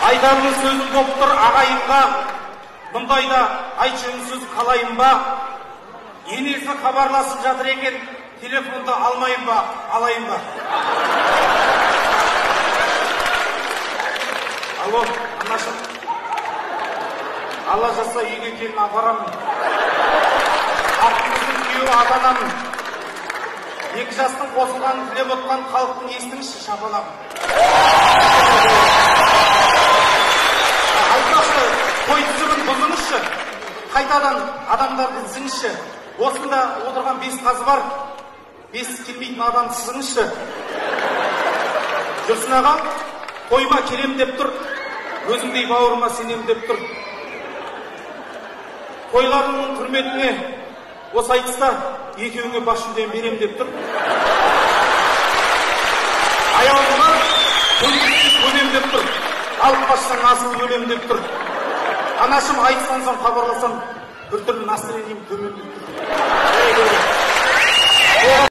Айтарлы сөзім доптыр ағайынға, мұндайда айтшы үнсіз қалайын ба? Енесі хабарласып жатыр екен, телефонды алмайын ба, алайын ба? Алло, анашым. Алла жазса үйге келін апарамын. Артымыздың күйеуі ата-анамын. Екі жастың қосылғанын тілеп отқан халықтың естіңізші шапалағын. Айтпақшы, той тізімін бұзыңызшы. Қайтадан адамдарды іздіңізші. Осында отырған 5 қазы бар. 5 келмейтін адам сызыңызшы. Жүрсін аға, тойма келем деп тұр. Өзіңдей бауырыма сенем деп тұр. Тойларының құрметіне осы айтыста екеуіңе бас жүлден берем деп тұр. Аяғыма өлем деп тұр. Алып қашсаң асыл өлем деп тұр. Анашым айтыстан соң хабарласам, бір түрлі настроением төмен деп тұр.